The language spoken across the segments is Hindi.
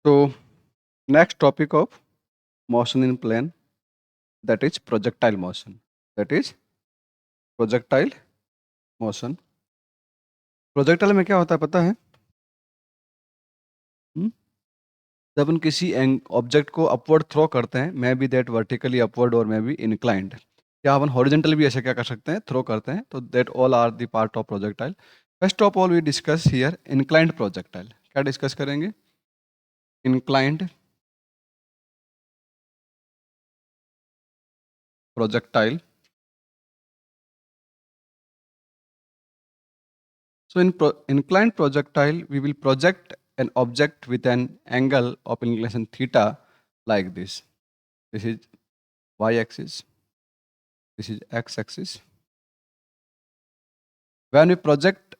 So, next topic of motion in plane, that is projectile motion. That is projectile motion. Projectile में क्या होता है पता है? हम्म? जब हम किसी ऑब्जेक्ट को अपवर्ड थ्रो करते हैं, may be that vertically upward और मे बी इंक्लाइंड, या अपन हॉरिजेंटल भी ऐसे क्या कर सकते हैं, थ्रो करते हैं, तो that all are the part of projectile. First of all we discuss here inclined projectile. क्या डिस्कस करेंगे? Inclined projectile. So in inclined projectile, we will project an object with an angle of inclination theta like this. This is y-axis. This is x-axis. When we project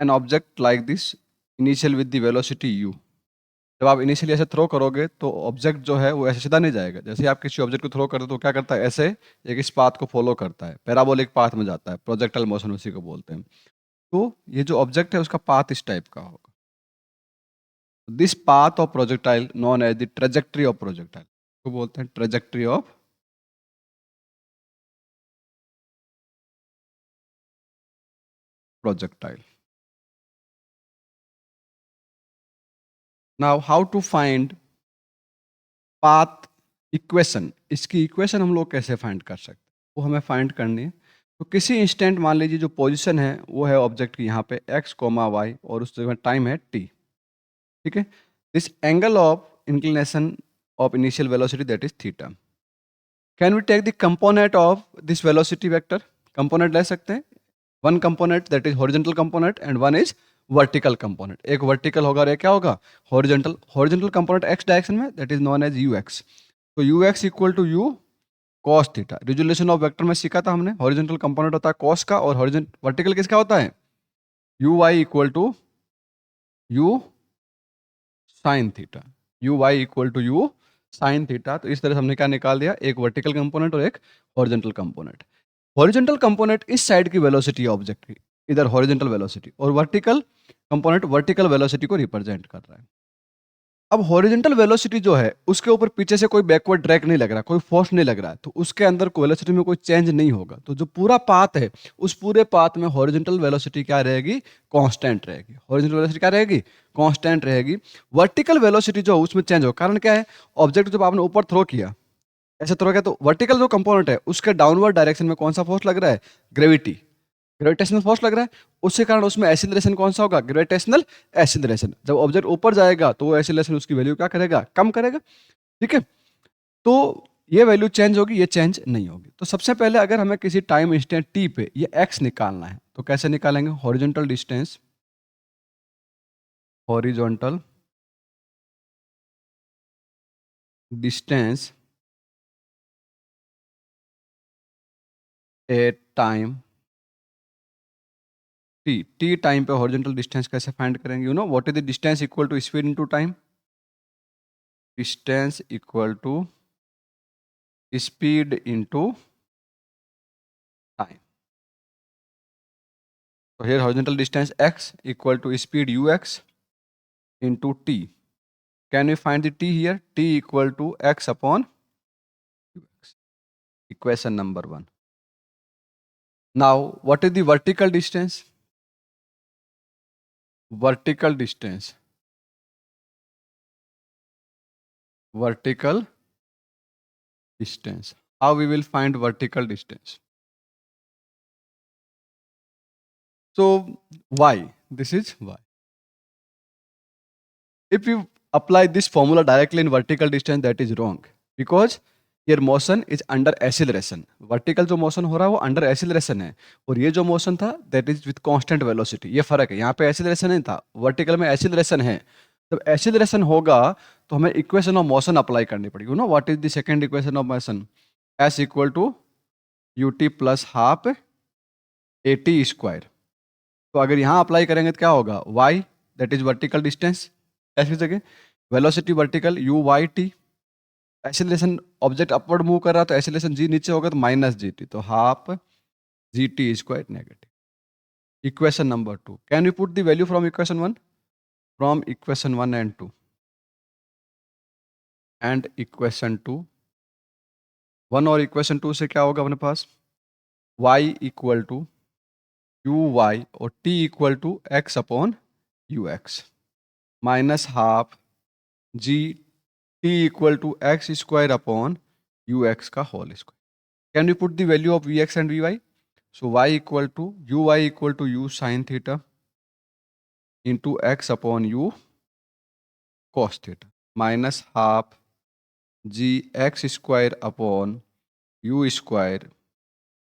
an object like this, initial with the velocity u. जब आप इनिशियली ऐसे थ्रो करोगे तो ऑब्जेक्ट जो है वो ऐसे सीधा नहीं जाएगा. जैसे आप किसी ऑब्जेक्ट को थ्रो करते हो तो क्या करता है, ऐसे एक इस पाथ को फॉलो करता है, पैराबोलिक पाथ में जाता है. प्रोजेक्टाइल मोशन उसी को बोलते हैं. तो ये जो ऑब्जेक्ट है उसका पाथ इस टाइप का होगा. This path of projectile known as the trajectory of projectile. को बोलते हैं trajectory of projectile. Now how to find path equation? इसकी इक्वेशन हम लोग कैसे फाइंड कर सकते हैं, वो हमें फाइंड करनी है. तो किसी इंस्टेंट मान लीजिए जो पोजीशन है वो है ऑब्जेक्ट की यहाँ पे x, y और उस जगह टाइम है t. ठीक है. This angle of inclination of initial velocity that is theta. Can we take the component of this velocity vector? Component ले सकते हैं. One component that is horizontal component and one is vertical component. एक वर्टिकल होगा और एक क्या होगा, horizontal. Horizontal component x direction में that is known as u x. तो u x equal to u cos theta. Resolution of vector में सीखा था हमने, हॉरिजॉन्टल कंपोनेंट होता है कॉस का और वर्टिकल किसका होता है, u y equal to u sine theta. U y equal to u sine theta. तो इस तरह से हमने क्या निकाल दिया, एक वर्टिकल कंपोनेंट और एक हॉरिजॉन्टल कंपोनेंट. हॉरिजॉन्टल कंपोनेंट इस साइड की वेलोसिटी ऑब्जेक्ट की, इधर हॉरिजॉन्टल वेलोसिटी, और वर्टिकल कंपोनेंट वर्टिकल वेलोसिटी को रिप्रेजेंट कर रहा है. अब हॉरिजॉन्टल वेलोसिटी जो है उसके ऊपर पीछे से कोई बैकवर्ड ड्रैग नहीं लग रहा, कोई फोर्स नहीं लग रहा है, तो उसके अंदर वेलोसिटी में कोई चेंज नहीं होगा. तो जो पूरा पाथ है उस पूरे पाथ में हॉरिजॉन्टल वेलोसिटी क्या रहेगी, कांस्टेंट रहेगी. हॉरिजॉन्टल वेलोसिटी क्या रहेगी, कांस्टेंट रहेगी. वर्टिकल वेलोसिटी जो है उसमें चेंज हो. कारण क्या है, ऑब्जेक्ट जब आपने ऊपर थ्रो किया, ऐसे थ्रो किया, तो वर्टिकल जो कंपोनेंट है उसके डाउनवर्ड डायरेक्शन में कौन सा फोर्स लग रहा है, ग्रेविटी, ग्रेविटेशनल फोर्स लग रहा है. उसके कारण उसमें एसिलरेशन कौन सा होगा, ग्रेविटेशनल एसिलरेशन. जब ऑब्जेक्ट ऊपर जाएगा तो वो एसिलरेशन उसकी वैल्यू क्या करेगा, कम करेगा. ठीक है. तो ये वैल्यू चेंज होगी, ये चेंज नहीं होगी. तो सबसे पहले अगर हमें किसी टाइम इंस्टेंट टी पे ये एक्स निकालना है तो कैसे निकालेंगे, horizontal distance, horizontal distance at time t. T time पे हॉरिजॉन्टल डिस्टेंस कैसे फाइंड करेंगे, you know what is the distance equal to speed into time. Distance equal to speed into time. So here horizontal distance x equal to speed ux into t. Can we find the t here? T equal to x upon ux. Equation number 1. Now what is the vertical distance? Vertical distance. Vertical distance. How we will find vertical distance? So y. This is y. If you apply this formula directly in vertical distance, that is wrong, because here motion is under acceleration. Vertical जो मोशन हो रहा है वो अंडर एक्सीलरेशन है, और ये जो मोशन था that is with constant velocity. ये फर्क है, यहाँ पे एक्सीलरेशन नहीं था, वर्टिकल में एक्सीलरेशन है. जब एक्सीलरेशन होगा तो हमें इक्वेशन ऑफ मोशन अप्लाई करनी पड़ेगी. You know what is the second equation of motion, s equal to u t plus half a t square. तो अगर यहाँ अप्लाई करेंगे तो क्या होगा, y that is vertical distance, s की जगह velocity vertical u y t. Acceleration object upward move कर रहा है तो एक्सीलरेशन जी नीचे होगा तो माइनस जी टी, तो half g t square negative. Equation number 2. Can you put the value from equation 1? From equation 1 and 2. And equation 2, 1 और इक्वेशन 2 से क्या होगा अपने पास, y equal to u y और t equal to x upon u x minus half g t equal to x square upon u x का whole square. Can you put the value of v x and v y? So y equal to u sine theta into x upon u cos theta minus half g x square upon u square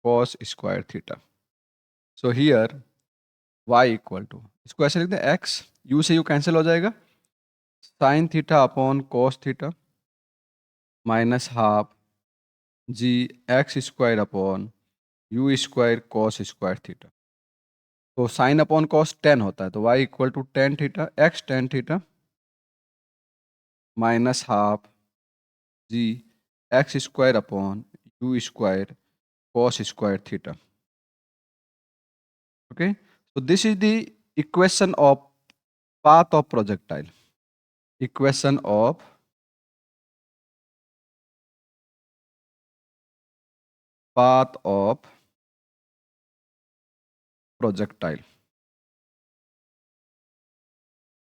cos square theta. So here y equal to, इसको ऐसे लिख दें, x, u से u कैंसिल हो जाएगा, sine theta upon cos theta minus half g x square upon u square cos square theta. तो साइन अपॉन कॉस 10 होता है, तो y equal to tan theta x tan theta minus half g x square upon u square cos square theta. Okay, so this is the equation of path of projectile. Equation of path of projectile.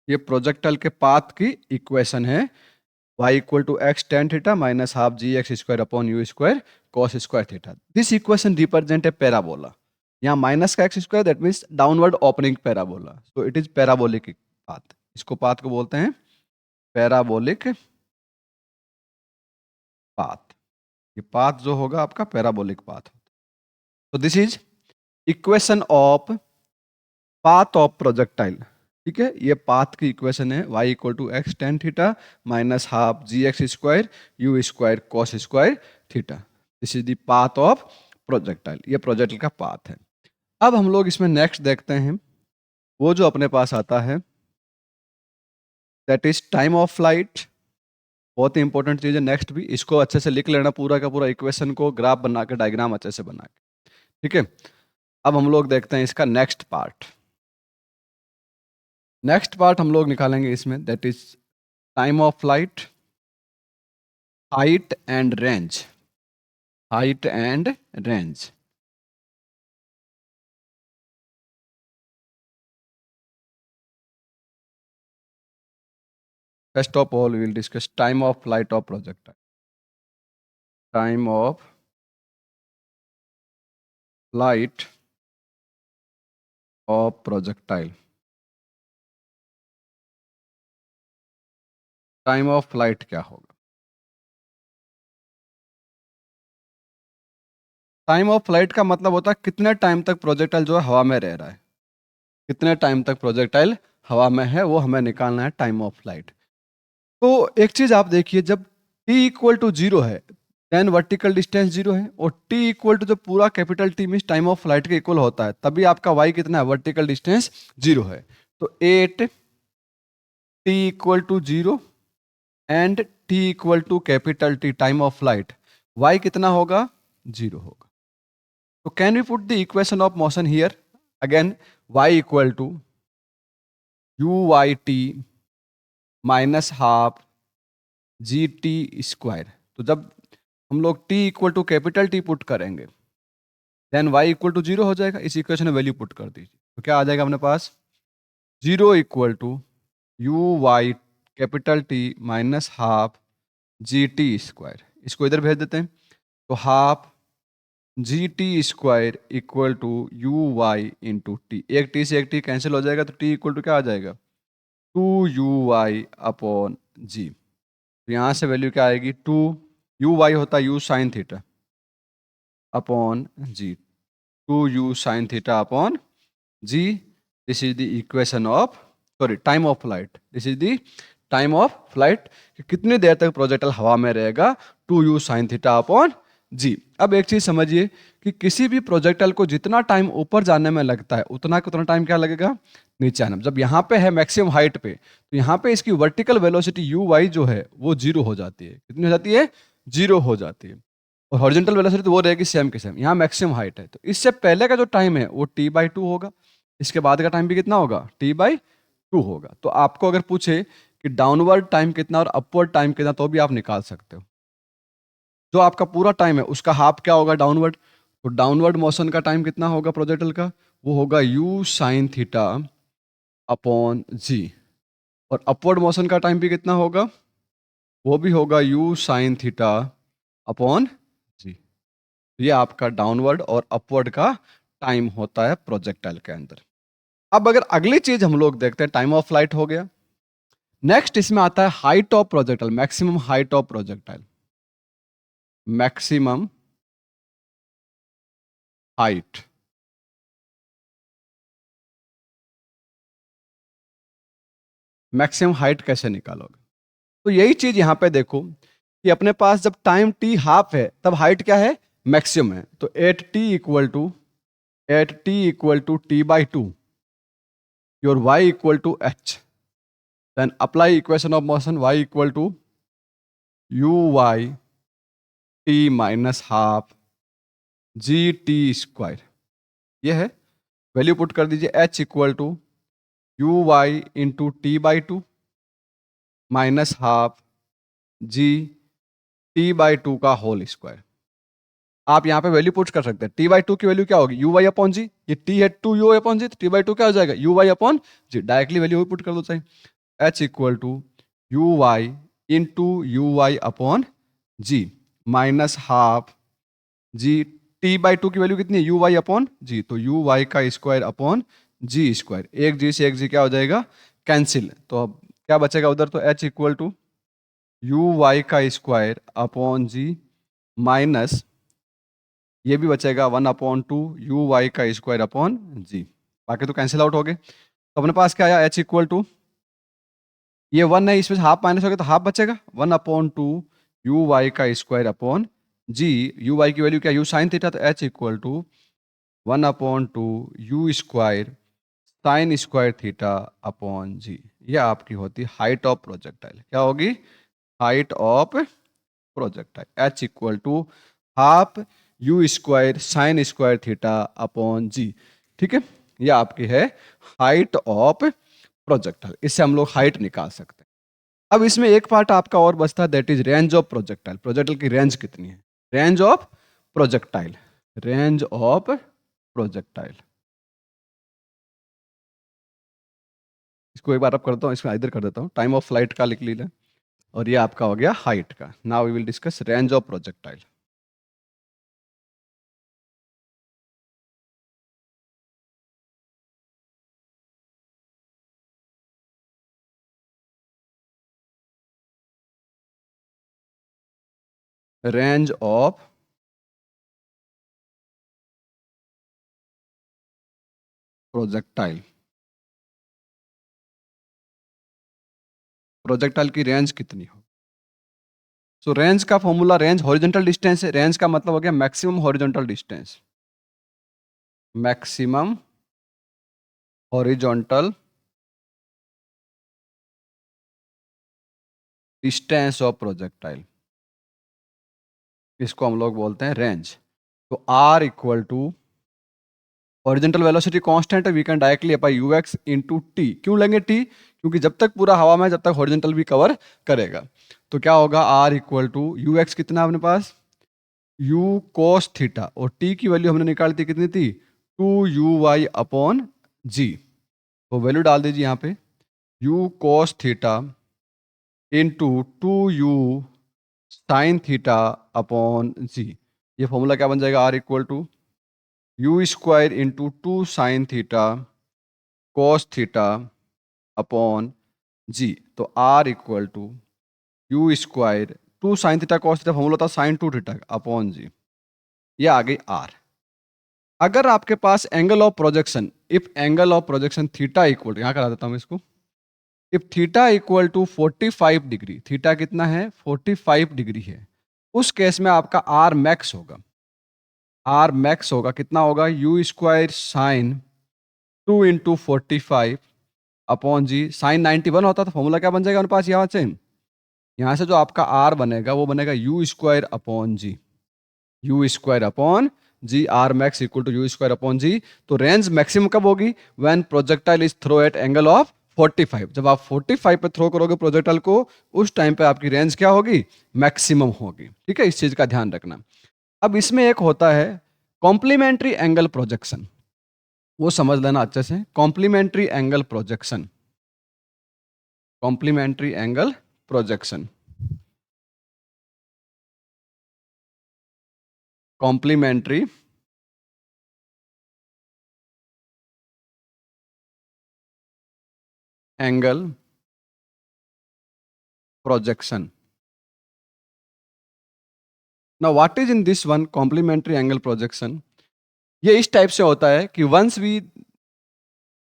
ये प्रोजेक्टाइल के पाथ की इक्वेशन है, y equal to x tan theta minus half g x square upon u square cos square theta. This equation represent a parabola. यहाँ माइनस का x square that means downward opening parabola, so it is parabolic path. इसको पाथ को बोलते हैं पैराबोलिक पाथ. ये पाथ जो होगा आपका पैराबोलिक पाथ. तो this is equation of path of projectile. ठीक है, ये पाथ की इक्वेशन है, y equal to x tan theta minus half g x square u square cos square theta. This is the path of projectile. ये प्रोजेक्टाइल का पाथ है. अब हम लोग इसमें नेक्स्ट देखते हैं, वो जो अपने पास आता है that is time of flight. बहुत ही इंपॉर्टेंट चीज है. नेक्स्ट भी इसको अच्छे से लिख लेना, पूरा का पूरा इक्वेशन को ग्राफ बना के, डायग्राम अच्छे से बना के. ठीक है, अब हम लोग देखते हैं इसका नेक्स्ट पार्ट. नेक्स्ट पार्ट हम लोग निकालेंगे इसमें, that is time of flight, height and range. Height and range. First of all, we will discuss time of flight of projectile. Time of flight of projectile. Time of flight क्या होगा? टाइम ऑफ फ्लाइट का मतलब होता है कितने टाइम तक प्रोजेक्टाइल जो है हवा में रह रहा है. कितने टाइम तक प्रोजेक्टाइल हवा में है वो हमें निकालना है टाइम ऑफ फ्लाइट. तो एक चीज आप देखिए, जब t इक्वल टू जीरो है देन वर्टिकल डिस्टेंस जीरो है, और t इक्वल टू जो पूरा capital T means time of flight के इक्वल होता है, तभी आपका y कितना है, वर्टिकल डिस्टेंस जीरो है. तो 8 t equal to zero and t equal to capital T time of flight, y कितना होगा, जीरो होगा. तो can we put the equation of motion here again, y equal to u y t minus half g t square. तो जब हम लोग t equal to capital T put करेंगे then y equal to zero हो जाएगा. इस इक्वेशन में वैल्यू पुट कर दीजिए, तो क्या आ जाएगा अपने पास, zero equal to u y capital T minus half g t square. इसको इधर भेज देते हैं, तो half g t square equal to u y into t. एक टी से एक टी कैंसिल हो जाएगा, तो टी इक्वल टू क्या आ जाएगा, to u y upon g. तो यहाँ से वैल्यू क्या आएगी, टू यू वाई होता है u sine theta upon g, two u sine theta upon g. This is the equation of, sorry, time of flight. This is the time of flight, कितनी देर तक प्रोजेक्टाइल हवा में रहेगा, two u sine theta upon g. अब एक चीज समझिए कि किसी भी प्रोजेक्टाइल को जितना टाइम ऊपर जाने में लगता है उतना टाइम क्या लगेगा नीचे आने में. जब यहाँ पे है मैक्सिमम हाइट पे, तो यहाँ पे इसकी वर्टिकल वेलोसिटी यू वाई जो है वो जीरो हो जाती है. कितनी हो जाती है, जीरो हो जाती है. और हॉरिजॉन्टल वेलोसिटी तो वो रहेगी सेम के सेम. यहाँ मैक्सिमम हाइट है, तो इससे पहले का जो टाइम है वो टी बाई टू होगा, इसके बाद का टाइम भी कितना होगा, टी बाई टू होगा. तो आपको अगर पूछे कि डाउनवर्ड टाइम कितना और अपवर्ड टाइम कितना, तो भी आप निकाल सकते हो। जो आपका पूरा टाइम है उसका हाफ क्या होगा डाउनवर्ड, तो डाउनवर्ड मोशन का टाइम कितना होगा प्रोजेक्टाइल का, वो होगा u sign theta upon g. और अपवर्ड मोशन का टाइम भी कितना होगा, वो भी होगा u sign theta upon g. ये आपका डाउनवर्ड और अपवर्ड का टाइम होता है प्रोजेक्टाइल के अंदर। अब अगर अगली चीज हम लोग देखते हैं, टाइम ऑफ फ्लाइट हो गया। नेक्स्ट इसमें आता है height of projectile, maximum height of projectile, maximum height. Maximum height कैसे निकालोगे, तो यही चीज यहां पे देखो कि अपने पास जब टाइम टी हाफ है तब हाइट क्या है, मैक्सिमम है। तो at t equal to t/2 your y equal to h, then apply equation of motion y equal to uy t minus half g t square. ये है, वैल्यू पुट कर दीजिए, h equal to u y into t/2 minus half g t/2 का होल स्क्वायर। आप यहाँ पे वैल्यू पुट कर सकते हैं, t/2 की वैल्यू क्या होगी, यू वाई अपॉन जी, ये t है 2 u अपॉन जी, तो t/2 क्या हो जाएगा, u y upon g. Directly value put कर दो चाहे, h equal to u y into u y upon g minus half g. t/2 की वैल्यू कितनी है, यू वाई अपॉन जी, तो यू वाई का स्क्वायर अपॉन जी स्क्वायर। एक जी से एक जी क्या हो जाएगा, कैंसिल। तो अब क्या बचेगा उधर, तो h equal to u y का स्क्वायर अपॉन जी माइनस ये भी बचेगा 1/2 यू वाई का स्क्वायर अपॉन जी। बाकी तो कैंसिल आउट हो गए। तो अपने पास क्या आया, h इक्वल टू ये 1 है, इसमें हाफ माइनस हो गया तो हाफ बचेगा, 1/2 यू वाई का square upon g. U y की वैल्यू क्या, यू साइन थीटा, तो h equal to 1/2 u square sine square theta upon g. ये आपकी होती हाइट ऑफ प्रोजेक्टाइल। क्या होगी, height of projectile, h equal to half u square sine square theta upon g. ठीक है, ये आपकी है हाइट ऑफ प्रोजेक्टाइल। इससे हम लोग हाइट निकाल सकते हैं। अब इसमें एक पार्ट आपका और बचता है, that is range of projectile. Projectile की रेंज कितनी है, range of projectile, range of projectile. इसको एक बार अब करता हूँ, इसमें इधर कर देता हूँ, टाइम ऑफ फ्लाइट का लिख लीजिए और ये आपका हो गया हाइट का। Now we will discuss range of projectile. Range of projectile, projectile की रेंज कितनी हो। सो रेंज का फॉर्मूला, रेंज हॉरिजॉन्टल डिस्टेंस है, रेंज का मतलब हो गया maximum horizontal distance, maximum horizontal distance of projectile, इसको हम लोग बोलते हैं रेंज। तो r equal to horizontal velocity constant है, we can directly apply u x into t. क्यों लेंगे टी, क्योंकि जब तक पूरा हवा में है, जब तक हॉरिजॉन्टल भी कवर करेगा। तो क्या होगा, आर इक्वल टू यूएक्स कितना है अपने पास, यू कोस थीटा, और टी की वैल्यू हमने निकाली थी कितनी थी, 2u/y अपॉन जी। तो वैल्यू डाल दीजिए यहाँ पे, u cos theta into 2u sine theta upon g. ये फॉर्मूला क्या बन जाएगा, r equal to u square into 2 sine theta cos theta upon g. तो r equal to u square 2 sine theta cos theta, formula था साइन 2 थीटा अपॉन जी। ये आ गई आर। अगर आपके पास angle of projection, if angle of projection theta equal, यहां करा देता हूं इसको, if theta equal to 45 degree, theta कितना है 45 डिग्री है, उस केस में आपका आर मैक्स होगा। आर मैक्स होगा कितना होगा, u square sine 2 into 45 upon g. Sine 91 होता तो फॉर्मूला क्या बन जाएगा हमारे पास, यहाँ से जो आपका आर बनेगा वो बनेगा u square upon g, u square upon g. R max equal to u square upon g. तो रेंज मैक्सिमम कब होगी, when projectile is throw at angle of 45। जब आप 45 पे थ्रो करोगे प्रोजेक्टाइल को, उस टाइम पे आपकी रेंज क्या होगी, मैक्सिमम होगी। ठीक है, इस चीज का ध्यान रखना। अब इसमें एक होता है कॉम्प्लीमेंट्री एंगल प्रोजेक्शन, वो समझ लेना अच्छे से। Complementary angle projection, complementary angle projection, complementary angle projection. Now what is in this one complementary angle projection? ये इस टाइप से होता है कि once we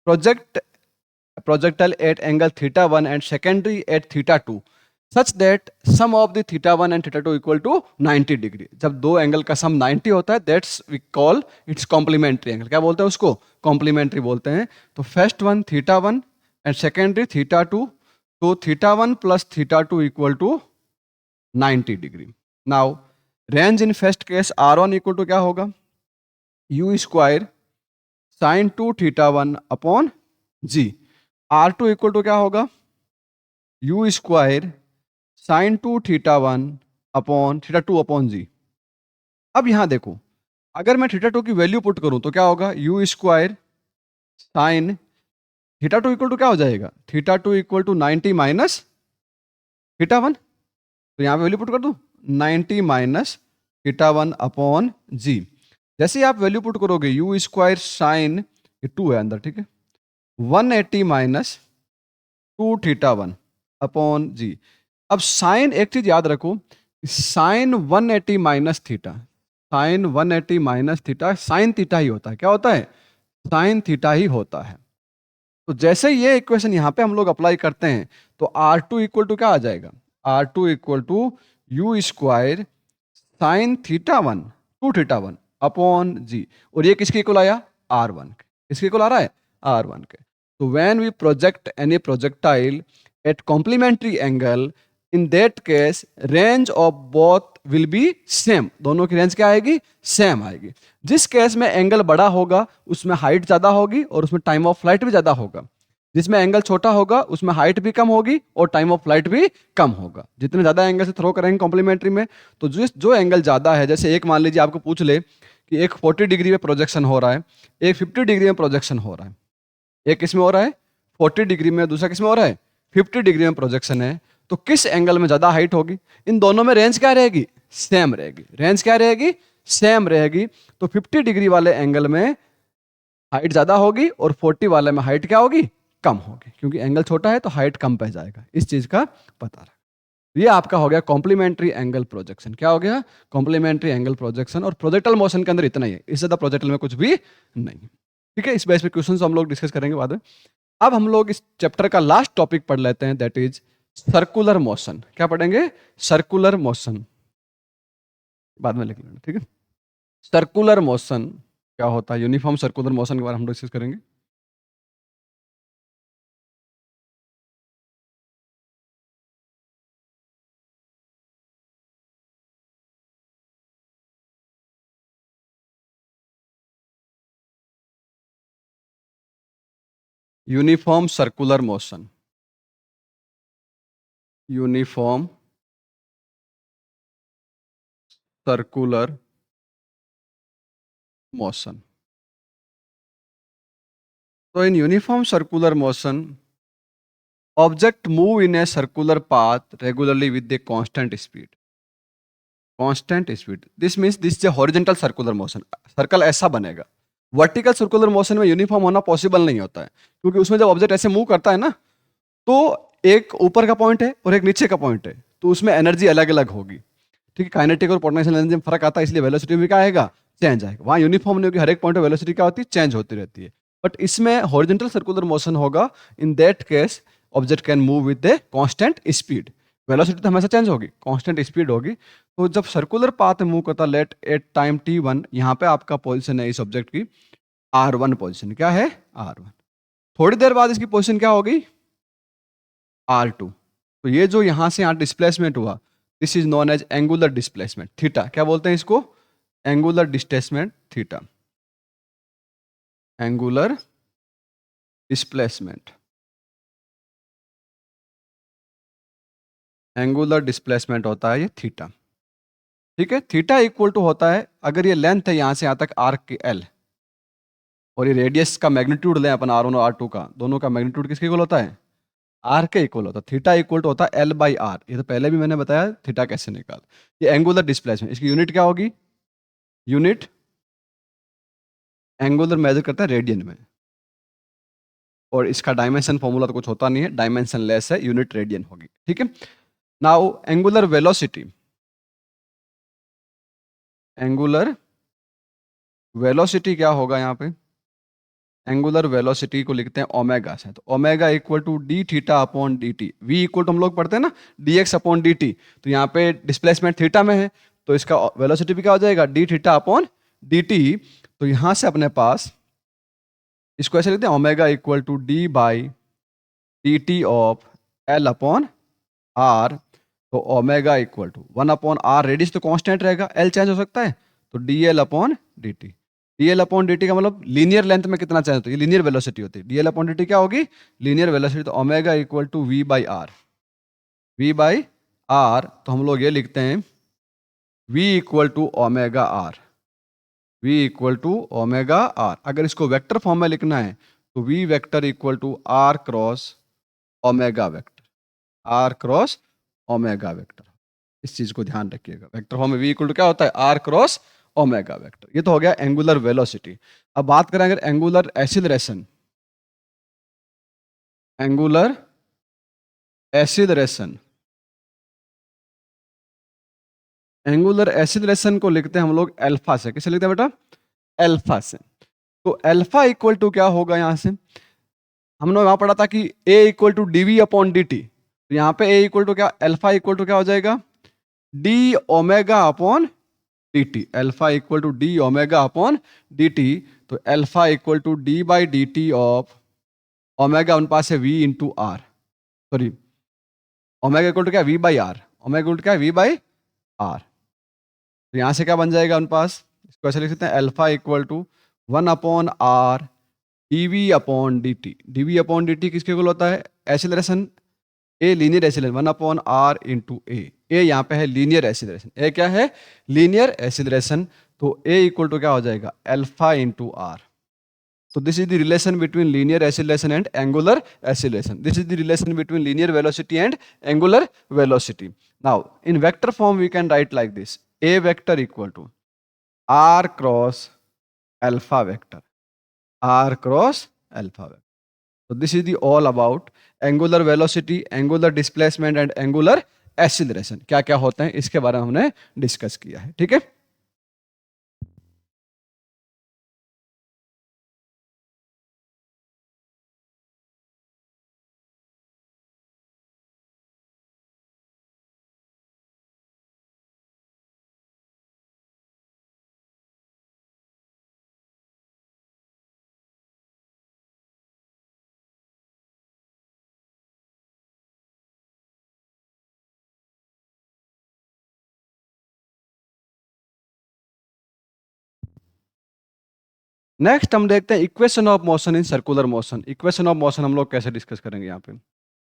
project projectile at angle theta 1 and secondary at theta 2 such that sum of the theta 1 and theta 2 equal to 90 degree. जब दो एंगल का सम 90 होता है, that's we call it's complementary angle. क्या बोलते हैं उसको, कॉम्प्लीमेंट्री बोलते हैं। तो first one theta 1 and secondary theta 2, तो theta 1 plus theta 2 equal to 90 degree. Now range in first case R1 equal to क्या होगा, u square sine 2 theta 1 upon g. R2 equal to क्या होगा, u square sine 2 theta 1 upon theta 2 upon g. अब यहां देखो, अगर मैं थीटा 2 की वैल्यू पुट करूं तो क्या होगा, u square sine theta 2 equal to क्या हो जाएगा, theta 2 equal to 90 minus theta 1। तो यहां पे वैल्यू पुट कर दूं, 90 माइनस थीटा 1 अपॉन जी। जैसे ही आप वैल्यू पुट करोगे, यू स्क्वायर साइन, ये 2 है अंदर, ठीक है, 180 माइनस 2 थीटा 1 अपॉन जी। अब साइन, एक चीज याद रखो, sine 180 minus theta, sine 180 minus theta sine theta ही होता है। क्या होता है, साइन थीटा ही होता है। तो जैसे ये इक्वेशन यहां पे हम लोग अप्लाई करते हैं, तो आर टू इक्वल टू क्या आ जाएगा, r two equal to u square sine theta 1 two theta 1 upon g. और ये किसके इक्वल आया, R1 के। किसके इक्वल आ रहा है, R1 के। तो when we project any projectile at complementary angle, in that case range of both will be same. दोनों की रेंज क्या आएगी, सेम आएगी। जिस केस में एंगल बड़ा होगा उसमें हाइट ज्यादा होगी और उसमें टाइम ऑफ फ्लाइट भी ज्यादा होगा। जिसमें एंगल छोटा होगा उसमें हाइट भी कम होगी और टाइम ऑफ फ्लाइट भी कम होगा। जितने ज्यादा एंगल से थ्रो करेंगे कॉम्प्लीमेंट्री में, तो जो एंगल ज्यादा है, जैसे एक मान लीजिए आपको पूछ ले कि एक 40 डिग्री में प्रोजेक्शन हो रहा है, एक 50 डिग्री में प्रोजेक्शन हो रहा है, एक किसमें हो रहा है 40 डिग्री में, दूसरा किसमें हो रहा है 50 डिग्री में प्रोजेक्शन है, तो किस एंगल में ज्यादा हाइट होगी। इन दोनों में रेंज क्या रहेगी, सेम रहेगी। रेंज क्या रहेगी, सेम रहेगी। तो 50 डिग्री वाले एंगल में हाइट ज्यादा होगी और 40 वाले में हाइट क्या होगी, कम होगी, क्योंकि एंगल छोटा है तो हाइट कम पे जाएगा। इस चीज का पता रखा। ये आपका हो गया कॉम्प्लीमेंट्री एंगल प्रोजेक्शन। क्या हो गया, कॉम्प्लीमेंट्री एंगल प्रोजेक्शन। और प्रोजेक्टल मोशन के अंदर इतना ही है, इससे ज्यादा प्रोजेक्टल में कुछ भी नहीं। ठीक है, इस बेस पे क्वेश्चन हम लोग डिस्कस करेंगे बाद में। अब हम लोग इस चैप्टर का लास्ट टॉपिक पढ़ लेते हैं, दैट इज सर्कुलर मोशन। क्या पढ़ेंगे, सर्कुलर मोशन, बाद में लिख लेना, ठीक है। सर्कुलर मोशन क्या होता है, यूनिफॉर्म सर्कुलर मोशन के बारे में हम डिस्कस करेंगे। Uniform circular motion, uniform circular motion. तो in uniform circular motion, object move in a circular path regularly with a constant speed. Constant speed, this means this is a horizontal circular motion. Circle ऐसा बनेगा। वर्टिकल सर्कुलर मोशन में यूनिफॉर्म होना पॉसिबल नहीं होता है, क्योंकि उसमें जब ऑब्जेक्ट ऐसे मूव करता है ना, तो एक ऊपर का पॉइंट है और एक नीचे का पॉइंट है, तो उसमें एनर्जी अलग अलग होगी। ठीक है, काइनेटिक और पोटेंशियल एनर्जी में फर्क आता है, इसलिए वेलोसिटी भी क्या आएगा, चेंज आएगा। वहां यूनिफॉर्म नहीं होगी, हर एक पॉइंट पे वेलोसिटी क्या होती है, चेंज होती रहती है। बट इसमें हॉरिजॉन्टल सर्कुलर मोशन होगा, इन that case object can move with a constant speed. Velocity तो हमेशा चेंज होगी, कांस्टेंट स्पीड होगी। तो जब सर्कुलर पाथ मूव करता लेट एट टाइम t1, यहाँ पे आपका पोजिशन है इस ऑब्जेक्ट की r1 पोजिशन। क्या है, r1। थोड़ी देर बाद इसकी पोजिशन क्या होगी, r2। तो ये जो यहां से यहां डिस्प्लेसमेंट हुआ, this is known as angular displacement theta. क्या बोलते हैं इसको, angular displacement theta, angular displacement. Angular displacement होता है ये थीटा। ठीक है, थीटा इक्वल टू होता है, अगर ये लेंथ है यहाँ से यहाँ तक आर्क की एल, और ये रेडियस का मैग्नीट्यूड लें अपन R1 और R2 का, दोनों का मैग्नीट्यूड किसके इक्वल होता है? आर के इक्वल होता है। थीटा इक्वल टू होता है एल बाई आर। ये तो पहले भी मैंने बताया थीटा कैसे निकाल। ये एंगुलर डिस्प्लेसमेंट, इसकी यूनिट क्या होगी? यूनिट एंगुलर मेजर करता है रेडियन में, और इसका डायमेंशन फॉर्मूला तो कुछ होता नहीं है, डायमेंशन लेस है, यूनिट रेडियन होगी। ठीक है, now angular velocity, angular velocity क्या होगा यहाँ पे? एंगुलर वेलोसिटी को लिखते हैं ओमेगा से, तो omega equal to d theta upon d t. V equal to हम लोग पढ़ते हैं ना d x upon d t, तो यहाँ पे डिस्प्लेसमेंट थीटा में है, तो इसका वेलोसिटी भी क्या हो जाएगा? D theta upon d t. तो यहाँ से अपने पास इसको ऐसे लिखते हैं omega equal to d by d t of l upon r. तो omega equal to 1/r, radius तो कांस्टेंट रहेगा, एल चेंज हो सकता है, तो d l upon d t. D l upon d t का मतलब लीनियर लेंथ में कितना चेंज होता है, ये लीनियर वेलोसिटी होती है। D l upon d t क्या होगी? Linear velocity. तो omega equal to v by r, v by r, तो हम लोग ये लिखते हैं v equal to omega r, v equal to omega r. अगर इसको वेक्टर फॉर्म में लिखना है तो v vector equal to r cross omega vector, r cross omega vector. इस चीज को ध्यान रखिएगा, वेक्टर फॉर्म में v इक्वल टू क्या होता है? R cross omega vector. ये तो हो गया एंगुलर वेलोसिटी। अब बात करें अगर angular acceleration, angular acceleration, angular acceleration को लिखते हैं हम लोग अल्फा से। किसे लिखते हैं बेटा? अल्फा से। तो अल्फा इक्वल टू क्या होगा? यहां से हमने वहां पढ़ा था कि a equal to d v upon d t, तो यहाँ पे a इक्वल टू क्या, अल्फा इक्वल टू क्या हो जाएगा? D omega upon d t. Alpha equal to d omega upon d t. तो alpha equal to d by d t of omega, उन पास है v into r, sorry omega equal to क्या? v by r, omega equal to क्या? v by r. तो यहाँ से क्या बन जाएगा उन पास? इसको ऐसे लिख सकते हैं alpha equal to 1/r d v upon d t. D v upon d t किसके इक्वल होता है? Acceleration, a linear acceleration 1/r into a यहाँ पे है लीनियर एसिलरेशन। ए क्या है? Linear acceleration. तो ए इक्वल टू क्या हो जाएगा? Alpha into r. So this is the relation between linear acceleration and angular acceleration. This is the relation between linear velocity and angular velocity. Now in vector form we can write like this: a vector equal to r cross alpha vector, r cross alpha vector. So this is the all about angular velocity, angular displacement and angular acceleration. क्या क्या होते हैं इसके बारे में हमने डिस्कस किया है। ठीक है, नेक्स्ट हम देखते हैं equation of motion in circular motion. Equation of motion हम लोग कैसे डिस्कस करेंगे यहाँ पे,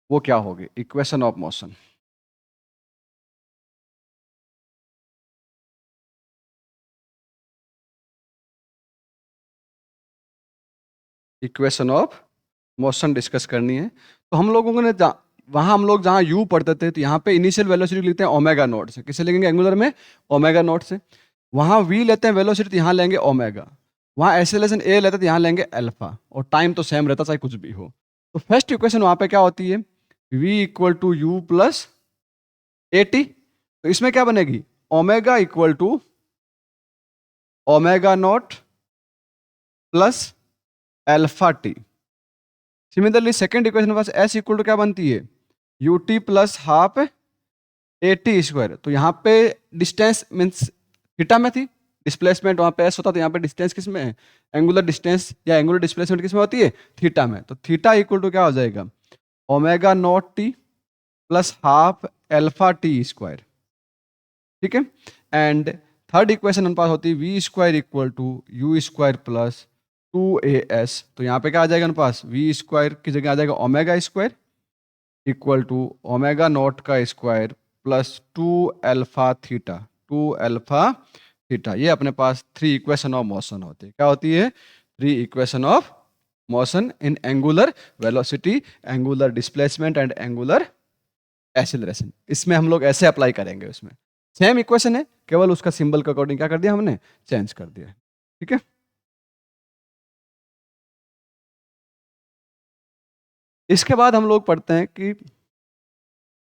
वो क्या होगी? Equation of motion, equation of motion discuss करनी है। तो हम लोगों ने वहां हम लोग जहां u पढ़ते थे, तो यहाँ पे इनिशियल वेलोसिटी लिखते हैं ओमेगा नॉट से। किसे लिखेंगे एंगुलर में? ओमेगा नॉट से। वहां v लेते हैं वेलोसिटी, तो यहाँ लेंगे ओमेगा। वहां एक्सेलरेशन a लेते हैं, तो यहाँ लेंगे अल्फा, और टाइम तो सेम रहता चाहे कुछ भी हो। तो फर्स्ट इक्वेशन वहां पे क्या होती है? v equal to u plus a t. तो इसमें क्या बनेगी? Omega equal to omega naught plus alpha t. Similarly second equation के पास एस इक्वल टू क्या बनती है? U t plus half a t square. तो यहाँ पे डिस्टेंस मीन्स थीटा में थी, डिस्प्लेसमेंट वहाँ पे एस होता, तो यहाँ पे डिस्टेंस किस में है? एंगुलर डिस्टेंस या एंगुलर डिस्प्लेसमेंट किस में होती है? थीटा में। तो थीटा इक्वल टू क्या हो जाएगा? Omega naught t plus half alpha t square. ठीक है, एंड थर्ड इक्वेशन हमारे पास होती है v square equal to u square plus 2as। तो यहाँ पे क्या आ जाएगा हमारे पास? वी स्क्वायर की जगह आ जाएगा omega square equal to omega naught का square plus 2 alpha theta, 2 alpha theta. ये अपने पास 3 इक्वेशन ऑफ मोशन होती है। क्या होती है? 3 equation of motion in angular velocity, angular displacement and angular acceleration. इसमें हम लोग ऐसे अप्लाई करेंगे। उसमें सेम इक्वेशन है, केवल उसका सिंबल के अकॉर्डिंग क्या कर दिया हमने, चेंज कर दिया। ठीक है, इसके बाद हम लोग पढ़ते हैं कि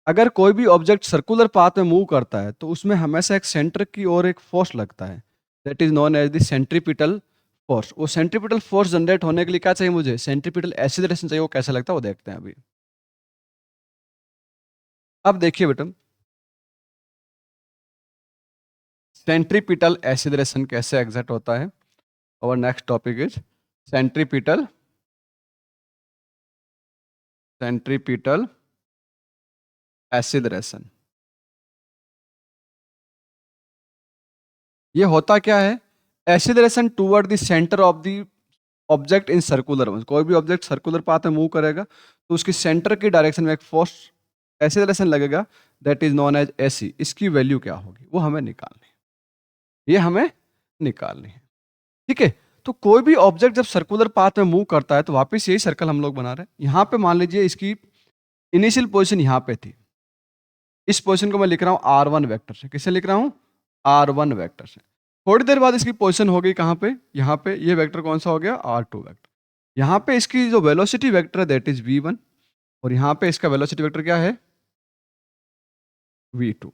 अगर कोई भी ऑब्जेक्ट सर्कुलर पाथ में मूव करता है तो उसमें हमेशा एक सेंटर की ओर एक फोर्स लगता है, that is known as the centripetal force. वो सेंट्रीपिटल फोर्स जनरेट होने के लिए क्या चाहिए मुझे, सेंट्रीपिटल एक्सीलरेशन चाहिए। वो कैसे लगता है वो देखते हैं अभी। अब देखिए बेटा, सेंट्रीपिटल एक्सीलरेशन कैसे एग्जैक्ट होता है। और next topic is centripetal centripetal acceleration. ये होता क्या है? Acceleration toward the center of the object in circular. कोई भी ऑब्जेक्ट सर्कुलर पाथ में मूव करेगा तो उसकी सेंटर की डायरेक्शन में एक फोर्स एक्सीलरेशन लगेगा, that is known as AC. इसकी वैल्यू क्या होगी वो हमें निकालनी है, ये हमें निकालनी है। ठीक है, तो कोई भी ऑब्जेक्ट जब सर्कुलर पाथ में मूव करता है तो वापस यही सर्कल हम लोग बना रहे हैं। यहाँ पे मान लीजिए इसकी इनिशियल पोजिशन यहाँ पे थी। इस पोजीशन को मैं लिख रहा हूँ R1 वेक्टर से। किससे लिख रहा हूँ? R1 वेक्टर से। थोड़ी देर बाद इसकी पोजीशन हो गई कहाँ पे? यहाँ पे। ये वेक्टर कौन सा हो गया? R2 vector. यहाँ पे इसकी जो वेलोसिटी वेक्टर है दैट इज V1, और यहाँ पे इसका वेलोसिटी वेक्टर क्या है? V2।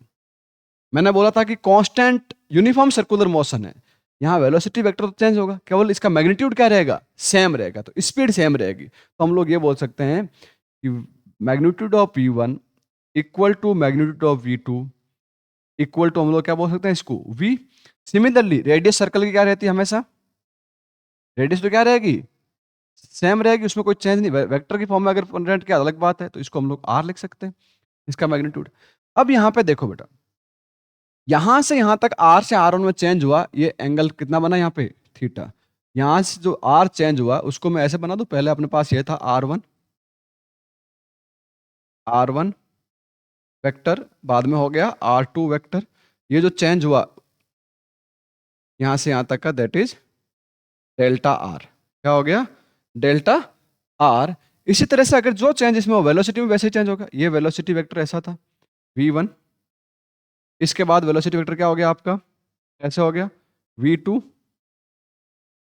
मैंने बोला था कि कांस्टेंट यूनिफॉर्म सर्कुलर मोशन है, यहाँ वेलोसिटी वेक्टर तो चेंज होगा, केवल इसका मैग्नीट्यूड क्या रहेगा? सेम रहेगा, तो स्पीड सेम रहेगी। तो हम लोग ये बोल सकते हैं कि magnitude of V1 equal to magnitude of V2 equal to, हम लोग क्या बोल सकते हैं इसको, V। सिमिलरली रेडियस सर्कल की क्या रहती है? हमेशा रेडियस तो क्या रहेगी? सेम रहेगी, उसमें कोई चेंज नहीं। वेक्टर की फॉर्म में अगर कॉन्स्टेंट की अलग बात है तो इसको हम लोग R लिख सकते हैं, इसका मैग्नीट्यूड। अब यहाँ पे देखो बेटा, यहाँ से यहाँ तक R से R1 में चेंज हुआ, ये एंगल कितना बना यहाँ पे? थीटा। यहाँ से जो R चेंज हुआ उसको मैं ऐसे बना दूं, पहले अपने पास ये था R1 वेक्टर, बाद में हो गया R2 वेक्टर। ये जो चेंज हुआ यहाँ से यहाँ तक का दैट इज डेल्टा आर। क्या हो गया? Delta R. इसी तरह से अगर जो चेंज इसमें वेलोसिटी में वैसे ही चेंज होगा। ये वेलोसिटी वेक्टर ऐसा था V1, इसके बाद वेलोसिटी वेक्टर क्या हो गया आपका? ऐसे हो गया V2।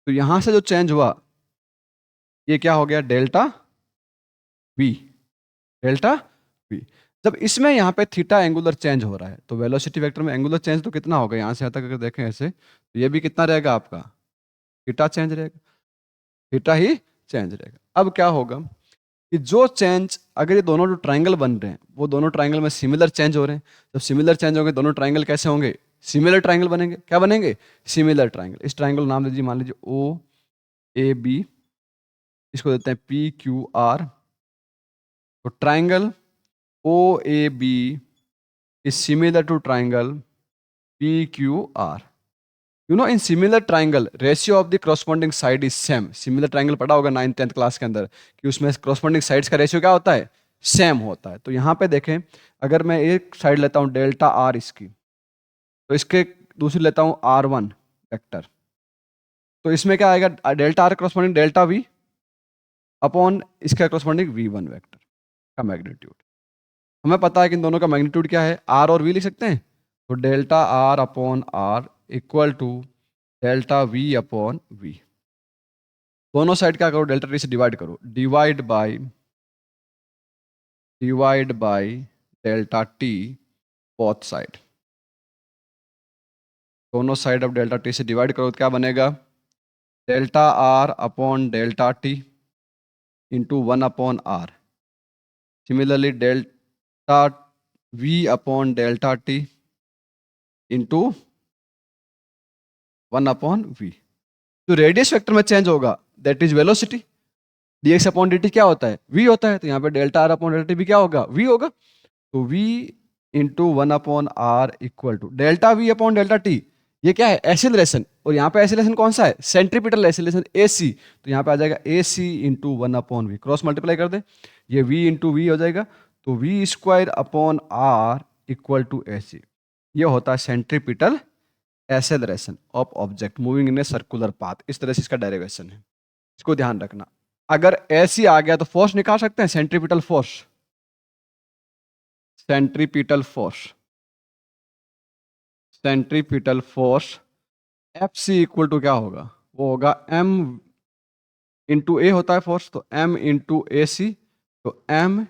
तो यहां से जो चेंज हुआ ये क्या हो गया? Delta V, delta V। जब इसमें यहाँ पे थीटा एंगुलर चेंज हो रहा है तो वेलोसिटी वेक्टर में एंगुलर चेंज तो कितना होगा? यहाँ से यहाँ तक अगर देखें ऐसे तो ये भी कितना रहेगा आपका? थीटा चेंज रहेगा, थीटा ही चेंज रहेगा। अब क्या होगा कि जो चेंज, अगर ये दोनों जो ट्राइंगल बन रहे हैं वो दोनों ट्राइंगल में सिमिलर चेंज हो रहे हैं, जब सिमिलर चेंज होंगे दोनों ट्राइंगल कैसे होंगे? सिमिलर ट्राइंगल बनेंगे। क्या बनेंगे? Similar triangle. इस ट्राइंगल नाम दीजिए, मान लीजिए OAB, इसको देते हैं PQR। तो triangle OAB is similar to triangle PQR। You know in similar triangle ratio of the corresponding side is same. Similar triangle पढ़ा होगा 9th 10th क्लास के अंदर कि उसमें क्रॉसपॉन्डिंग साइड्स का रेशियो क्या होता है? सेम होता है। तो यहाँ पे देखें, अगर मैं एक साइड लेता हूँ डेल्टा आर इसकी, तो इसके दूसरी लेता हूँ R1 वेक्टर, तो इसमें क्या आएगा? Delta R corresponding delta V upon इसका क्रॉसपॉन्डिंग V1 वेक्टर का मैग्नीट्यूड। हमें पता है कि इन दोनों का मैग्नीट्यूड क्या है? R और V लिख सकते हैं। तो delta R upon R equal to delta V upon V। दोनों साइड क्या करो? डेल्टा टी से डिवाइड करो, divide by delta t both side. दोनों साइड अब डेल्टा टी से डिवाइड करो तो क्या बनेगा? Delta R upon delta t into 1 upon R. Similarly delta V upon delta t into 1 upon V। तो रेडियस वेक्टर में चेंज होगा that is velocity. dx upon dt क्या होता है? V होता है। तो यहाँ पे delta R upon delta t भी क्या होगा? V होगा। तो V into 1 upon are equal to delta V upon delta t. ये क्या है? एक्सीलरेशन। और यहाँ पे एक्सीलरेशन कौन सा है? Centripetal acceleration AC। तो यहाँ पे आ जाएगा AC into 1 upon V। Cross multiply कर दे, ये V इंटू V हो जाएगा। तो v square upon are equal to a c, ये होता है centripetal acceleration of object moving in a circular path. इस तरह से इसका डेरिवेशन है, इसको ध्यान रखना। अगर ऐसी आ गया तो फोर्स निकाल सकते हैं, centripetal force, centripetal force, centripetal force F C equal to क्या होगा, वो होगा एम इंटू ए होता है फोर्स, तो एम इंटू ए सी, तो m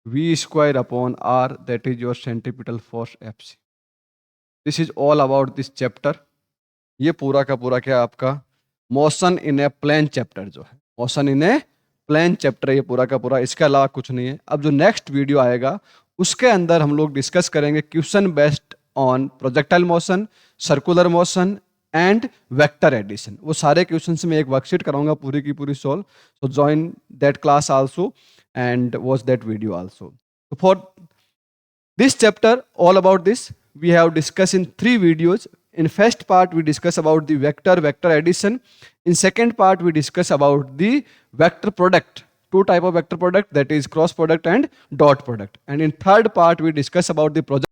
v square upon R, that is your centripetal force F C. This is all about this chapter. ये पूरा का पूरा क्या आपका motion in a plane chapter जो है, motion in a plane chapter, ये पूरा का पूरा, इसके अलावा कुछ नहीं है। अब जो नेक्स्ट वीडियो आएगा उसके अंदर हम लोग डिस्कस करेंगे question based on projectile motion, circular motion and vector addition. वो सारे क्वेश्चंस में एक वर्कशीट कराऊंगा पूरी की पूरी solve, so join that class also and watch that video also. So for this chapter, all about this, we have discussed in 3 videos. In first part, we discuss about the vector addition. In second part, we discuss about the vector product. 2 type of vector product, that is cross product and dot product. And in third part, we discuss about the project